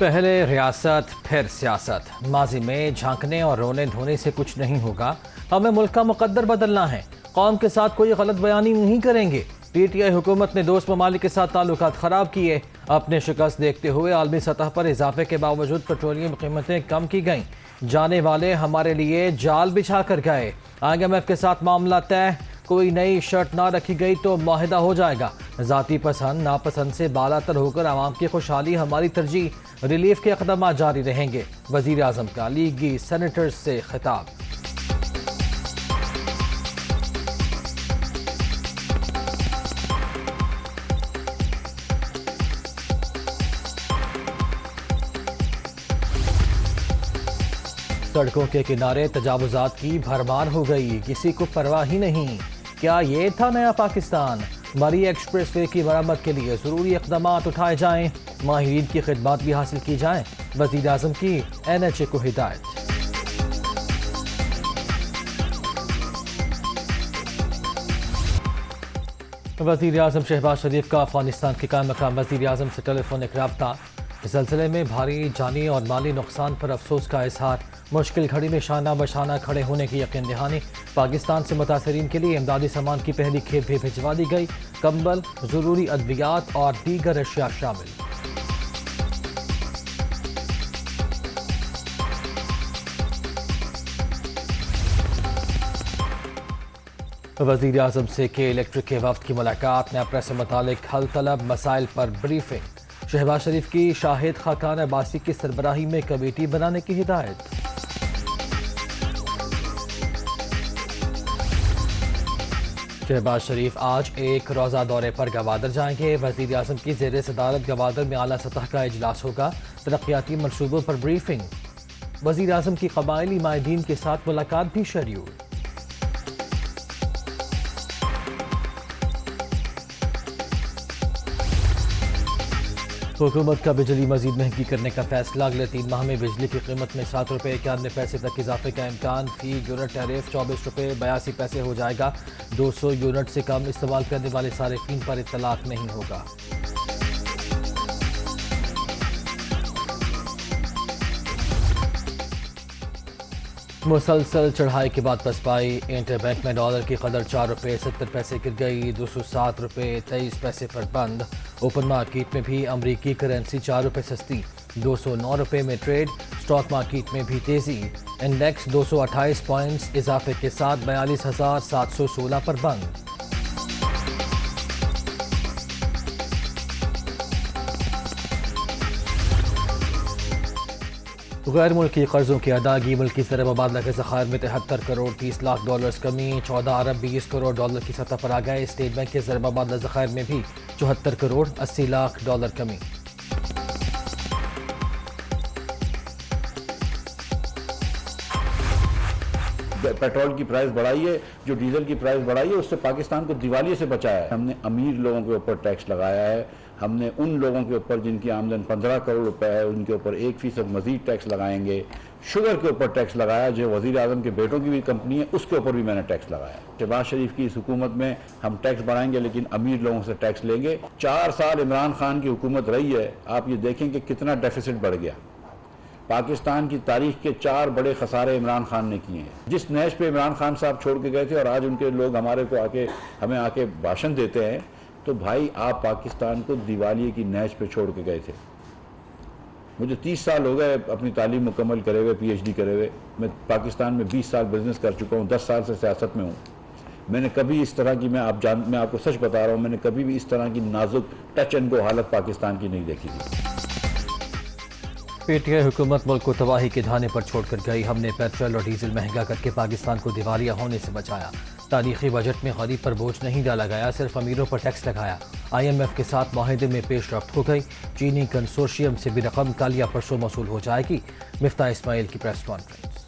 पहले रियासत फिर सियासत। माजी में झांकने और रोने धोने से कुछ नहीं होगा। हमें मुल्क का मुकद्दर बदलना है। कौम के साथ कोई गलत बयानी नहीं करेंगे। पीटीआई हुकूमत ने दोस्त ममालिक के साथ ताल्लुकात खराब किए। अपने शिकस्त देखते हुए आलमी सतह पर इजाफे के बावजूद पेट्रोलियम कीमतें कम की गईं। जाने वाले हमारे लिए जाल बिछा कर गए। IMF के साथ मामला तय। कोई नई शर्त ना रखी गई तो मुआहिदा हो जाएगा। जाती पसंद नापसंद से बालातर होकर आवाम की खुशहाली हमारी तरजीह। रिलीफ के इक़दाम जारी रहेंगे। वज़ीर आज़म का लीगी सेनेटर्स से खिताब। सड़कों के किनारे तजावुजात की भरमार हो गई। किसी को परवाह ही नहीं। क्या ये था नया पाकिस्तान? मरी एक्सप्रेसवे की मरम्मत के लिए ज़रूरी इक़दाम उठाए जाएं। माहिरीन की खिदमत भी हासिल की जाएं। वज़ीर आज़म की NHA को हिदायत। वज़ीर आज़म शहबाज शरीफ का अफगानिस्तान के कायम मकाम वज़ीर आज़म से टेलीफोनिक रब्ता। इस सिलसिले में भारी जानी और माली नुकसान पर अफसोस का इजहार। मुश्किल घड़ी में शाना बशाना खड़े होने की यकीन दहानी। पाकिस्तान से मुतासरीन के लिए इमदादी सामान की पहली खेप भी भिजवा दी गई। कंबल, ज़रूरी अद्वियात और दीगर अशिया शामिल। वज़ीर आज़म से के इलेक्ट्रिक के वफ्द की मुलाकात। नया प्रेस से मुतालिक हल तलब मसाइल पर ब्रीफिंग। शहबाज शरीफ की शाहिद खाकान अब्बासी की सरबराही में कमेटी बनाने की हिदायत। शहबाज शरीफ आज एक रोज़ा दौरे पर गवादर जाएंगे। वज़ीर आज़म की ज़ेर सदारत गवादर में आला सतह का इजलास होगा। तरक्याती मनसूबों पर ब्रीफिंग। वज़ीर आज़म की कबायली माहिदीन के साथ मुलाकात भी शेड्यूल। हुकूमत का बिजली मजीद महंगी करने का फैसला। अगले 3 माह में बिजली की कीमत में 7 रुपये 91 पैसे तक इजाफे का इम्कान। फी यूनिट टैरिफ 24 रुपये 82 पैसे हो जाएगा। 200 यूनिट से कम इस्तेमाल करने वाले सारिफीन पर इत्तलाक नहीं होगा। मुसलसल चढ़ाई के बाद पसपाई। इंटरबैंक में डॉलर की कदर 4 रुपये 70 पैसे गिर गई। 207 रुपये 23 पैसे पर बंद। ओपन मार्केट में भी अमरीकी करेंसी 4 रुपये सस्ती। 209 रुपये में ट्रेड। स्टॉक मार्केट में भी तेजी। इंडेक्स 228 पॉइंट्स इजाफे के साथ 42,716 पर बंद। गैर मुल्की कर्जों की अदायगी। मुल्की ज़र मुबादला के ज़खायर में 73 करोड़ 30 लाख डॉलर्स कमी। 14 अरब 20 करोड़ डॉलर की सतह पर आ गए। स्टेट बैंक के ज़र मुबादला ज़खायर में भी 74 करोड़ 80 लाख डॉलर कमी। पेट्रोल की प्राइस बढ़ाई है, जो डीजल की प्राइस बढ़ाई है, उससे पाकिस्तान को दिवालिये से बचाया है। हमने अमीर लोगों के ऊपर टैक्स लगाया है। हमने उन लोगों के ऊपर जिनकी आमदन 15 करोड़ रुपए है, उनके ऊपर 1% मजीद टैक्स लगाएंगे। शुगर के ऊपर टैक्स लगाया, जो वज़ीर आज़म के बेटों की भी कंपनी है, उसके ऊपर भी मैंने टैक्स लगाया। शहबाज शरीफ की इस हुकूमत में हम टैक्स बढ़ाएंगे, लेकिन अमीर लोगों से टैक्स लेंगे। 4 साल इमरान खान की हुकूमत रही है। आप ये देखें कि कितना डेफिसिट बढ़ गया। पाकिस्तान की तारीख के 4 बड़े खसारे इमरान खान ने किए हैं। जिस नैश पे इमरान खान साहब छोड़ के गए थे और आज उनके लोग हमें आके भाषण देते हैं, तो भाई आप पाकिस्तान को दिवालिये की नैश पे छोड़ के गए थे। मुझे 30 साल हो गए अपनी तालीम मुकम्मल करे हुए, PhD करे हुए। मैं पाकिस्तान में 20 साल बिजनेस कर चुका हूँ, 10 साल से सियासत में हूँ। मैंने कभी इस तरह की, मैं आपको सच बता रहा हूँ, मैंने कभी भी इस तरह की नाजुक टच एंड गो हालत पाकिस्तान की नहीं देखी थी। पीटीआई हुकूमत मुल्क को तबाही के धाने पर छोड़कर गई। हमने पेट्रोल और डीजल महंगा करके पाकिस्तान को दिवालिया होने से बचाया। तारीखी बजट में गरीब पर बोझ नहीं डाला गया, सिर्फ अमीरों पर टैक्स लगाया। IMF के साथ माहिदे में पेशरफ्त हो गई। चीनी कंसोर्शियम से भी रकम कल या परसों मसूल हो जाएगी। मिफ्ता इस्माइल की प्रेस कॉन्फ्रेंस।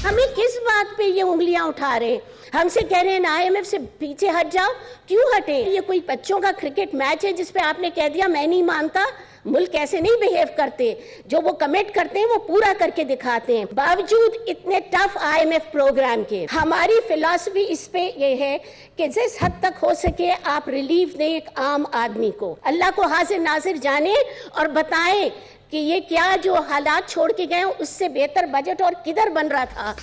हमें किस बात पे ये उंगलियां उठा रहे हैं? हमसे कह रहे हैं ना IMF से पीछे हट जाओ। क्यों हटे? ये कोई बच्चों का क्रिकेट मैच है जिसपे आपने कह दिया मैं नहीं मानता? मुल्क ऐसे नहीं बिहेव करते, जो वो कमिट करते हैं वो पूरा करके दिखाते हैं। बावजूद इतने टफ IMF प्रोग्राम के हमारी फिलॉसफी इस पे ये है कि जिस हद तक हो सके आप रिलीफ दें एक आम आदमी को। अल्लाह को हाजिर नाजिर जाने और बताएं कि ये क्या जो हालात छोड़ के गए उससे बेहतर बजट और किधर बन रहा था।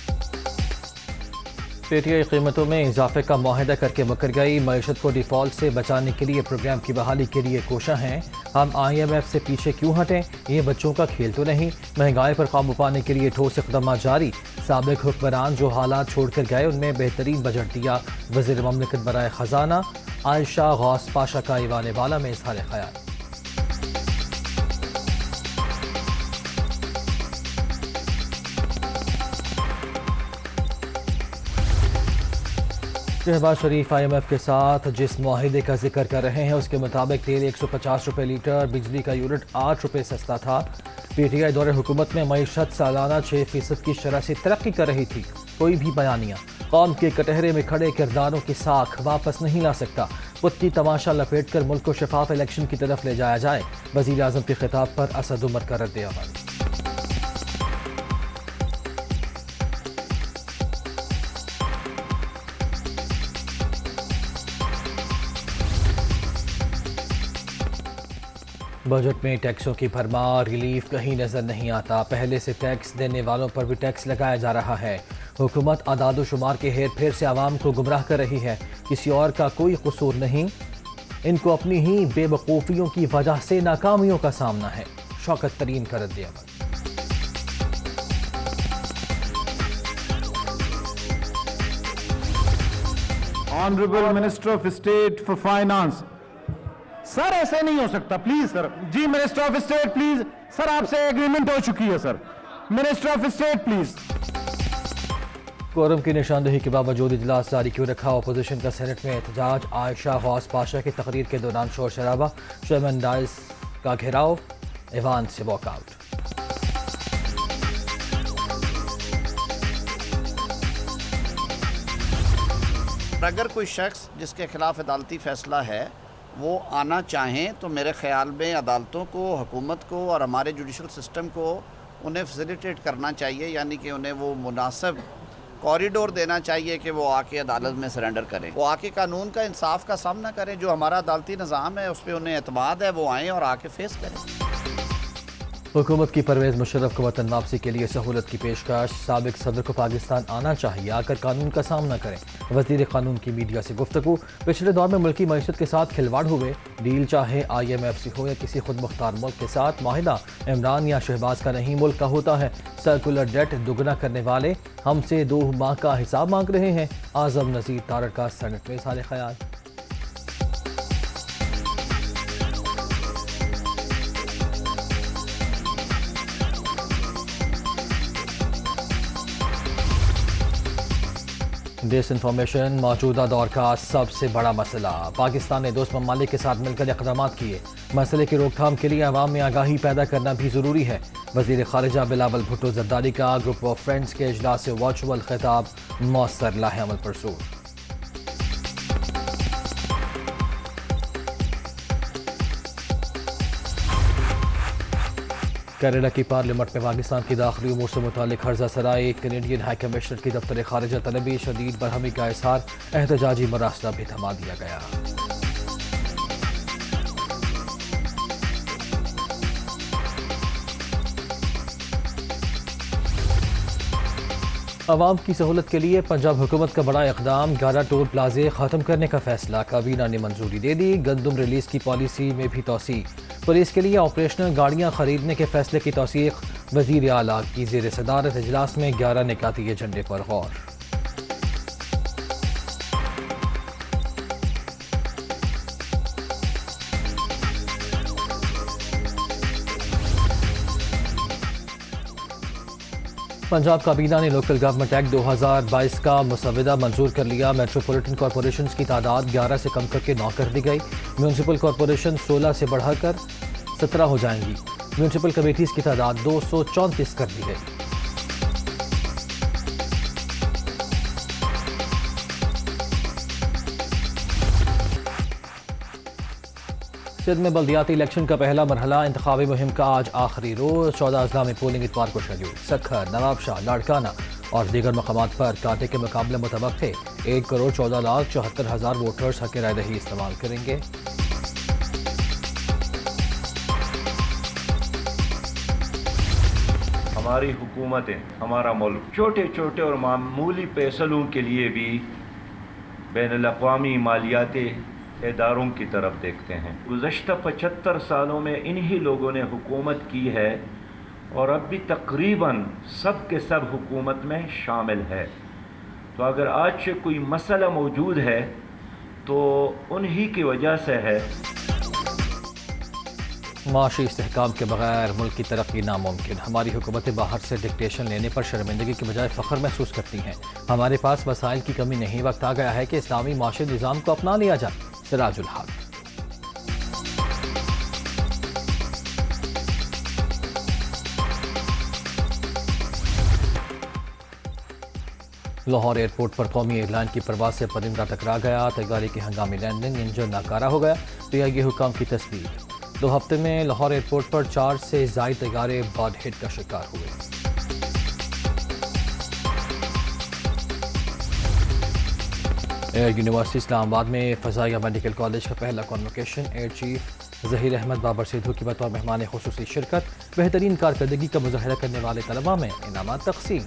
पेटीआई कीमतों में इजाफे का मुआहदा करके मुकर गई। मईशत को डिफॉल्ट से बचाने के लिए प्रोग्राम की बहाली के लिए कोशा हैं। हम IMF से पीछे क्यों हटें, ये बच्चों का खेल तो नहीं। महंगाई पर काबू पाने के लिए ठोस इक़दाम जारी। साबिक हुक्मरान जो हालात छोड़ कर गए उनमें बेहतरीन बजट दिया। वज़ीर ममलिकत बराए ख़जाना आयशा गौस पाशा का ईवान वाला में इज़हार ख्याल। शहबाज शरीफ IMF के साथ जिस मुआहिदे का जिक्र कर रहे हैं उसके मुताबिक तेल 150 रुपये लीटर, बिजली का यूनिट 8 रुपये सस्ता था। PTI दौरे हुकूमत में मईशत सालाना 6% की शरह से तरक्की कर रही थी। कोई भी बयानिया कौम के कटहरे में खड़े किरदारों की साख वापस नहीं ला सकता। पुत्ती तमाशा लपेट कर मुल्क को शफाफ इलेक्शन की तरफ ले जाया जाए। वज़ीर आज़म के खिताब पर असद उमर का रद्द अमल। बजट में टैक्सों की भरमार, रिलीफ कहीं नजर नहीं आता। पहले से टैक्स देने वालों पर भी टैक्स लगाया जा रहा है। हुकूमत आदाद शुमार के हेर फेर से आवाम को गुमराह कर रही है। किसी और का कोई कसूर नहीं, इनको अपनी ही बेवकूफ़ियों की वजह से नाकामियों का सामना है। शौकत तरीन का रद्द अमल। Honourable minister of state for finance. Sir ऐसे नहीं हो सकता, प्लीज सर। जी minister of state please. Sir आपसे एग्रीमेंट हो चुकी है sir. Minister of state please. Quorum की निशानदेही के बावजूद इजलास जारी क्यों रखा, अपोजिशन का सेनेट में एहतजाज। आयशा गौस पाशा की तकरीर के दौरान शोर शराबा, चेयरमैन डाइस का घेराव, ऐवान से वॉकआउट। अगर कोई शख्स जिसके खिलाफ अदालती फैसला है वो आना चाहें तो मेरे ख्याल में अदालतों को, हुकूमत को और हमारे जुडिशल सिस्टम को उन्हें फैसिलिटेट करना चाहिए, यानी कि उन्हें वो मुनासिब कॉरिडोर देना चाहिए कि वो आके अदालत में सरेंडर करें, वो आके कानून का, इंसाफ का सामना करें। जो हमारा अदालती निज़ाम है उस पर उन्हें एतमाद है, वो आएँ और आके फेस करें। हुकूमत की परवेज़ मुशर्रफ को वतन वापसी के लिए सहूलत की पेशकश। साबिक सदर को पाकिस्तान आना चाहिए, आकर कानून का सामना करें। वज़ीर कानून की मीडिया से गुफ्तगू। पिछले दौर में मुल्की मईशत के साथ खिलवाड़ हुए। डील चाहे IMF से हो या किसी खुद मुख्तार मुल्क के साथ, माहिदा इमरान या शहबाज का नहीं, मुल्क का होता है। सर्कुलर डेट दुगना करने वाले हमसे 2 माह का हिसाब मांग रहे हैं। आज़म नज़ीर तारड़ का सेनेट में इज़हार ख्याल। डिसइंफॉर्मेशन मौजूदा दौर का सबसे बड़ा मसला। पाकिस्तान ने दोस्त ममालिक के साथ मिलकर इक़दाम किए। मसले की रोकथाम के लिए अवाम में आगाही पैदा करना भी ज़रूरी है। वज़ीर ख़ारिजा बिलावल भुट्टो जरदारी का ग्रुप ऑफ फ्रेंड्स के इजलास से वर्चुअल खिताब, मौसर लाहे अमल पर जोर। कनाडा की पार्लियामेंट में पाकिस्तान की दाखिली उमूर से मुतालिक हर्जा सराय। कैनेडियन हाई कमिश्नर की दफ्तर खारिजा तलबी शदीद बरहमी का इजहार। एहतजाजी मरासला भी थमा दिया गया। अवाम की सहूलत के लिए पंजाब हुकूमत का बड़ा इकदाम। 11 टोल प्लाजे ख़त्म करने का फैसला, काबीना ने मंजूरी दे दी। गंदम रिलीज की पॉलिसी में भी तौसी। पुलिस के लिए ऑपरेशनल गाड़ियां खरीदने के फैसले की तौसीक। वज़ीर आला की ज़ेर सदारत इजलास में 11 निकाती एजेंडे पर गौर। पंजाब काबीना ने लोकल गवर्नमेंट एक्ट 2022 का मुसवदा मंजूर कर लिया। मेट्रोपॉलिटन कॉरपोरेशन की तादाद 11 से कम करके 9 कर दी गई। म्यूनसिपल कॉरपोरेशन 16 से बढ़ाकर 17 हो जाएंगी। म्यूनसिपल कमेटीज़ की तादाद 234 कर दी गई। सिंध में बल्दियाती इलेक्शन का पहला मरहला इंतखाबी मुहिम का आज आखिरी रोज 14 अजला में पोलिंग इतवार को शेड्यूल। सखर, नवाबशाह, लाड़काना और दीगर मकामात पर कांटे के मुकाबले मुतवक्के 1,14,74,000 वोटर्स हक राय दही इस्तेमाल करेंगे। हमारी हुकूमतें, हमारा मुल्क छोटे छोटे और मामूली फैसलों के लिए भी बैनुल-अक़वामी मालियाती इदारों की तरफ देखते हैं। गुज़श्ता 75 सालों में इन्हीं लोगों ने हुकूमत की है और अब भी तकरीबन सब के सब हुकूमत में शामिल है। तो अगर आज से कोई मसला मौजूद है तो उन्हीं की वजह से है। माशी इस्तेहकाम के बगैर मुल्क की तरक्की नामुमकिन। हमारी हुकूमतें बाहर से डिक्टेशन लेने पर शर्मिंदगी के बजाय फ़ख्र महसूस करती हैं। हमारे पास वसाइल की कमी नहीं। वक्त आ गया है कि इस्लामी माशी निज़ाम को अपना लिया जाए। सिराजुल हक। लाहौर एयरपोर्ट पर कौमी एयरलाइन की परवाज से परिंदा टकरा गया। तैयारी की हंगामी लैंडिंग, इंजन नाकारा हो गया। पीआईए हुकाम की तस्वीर। 2 हफ्ते में लाहौर एयरपोर्ट पर 4 से ज़ायद तैयारे बर्ड हिट का शिकार हुए। एयर यूनिवर्सिटी इस्लामाबाद में फ़ज़ाइया मेडिकल कॉलेज का पहला convocation. Air chief Zaheer Ahmed Babar Sidhu की बतौर मेहमान खुसूसी शिरकत। बेहतरीन कारकर्दगी का मुज़ाहरा करने वाले तलबा में इनामात तक़सीम।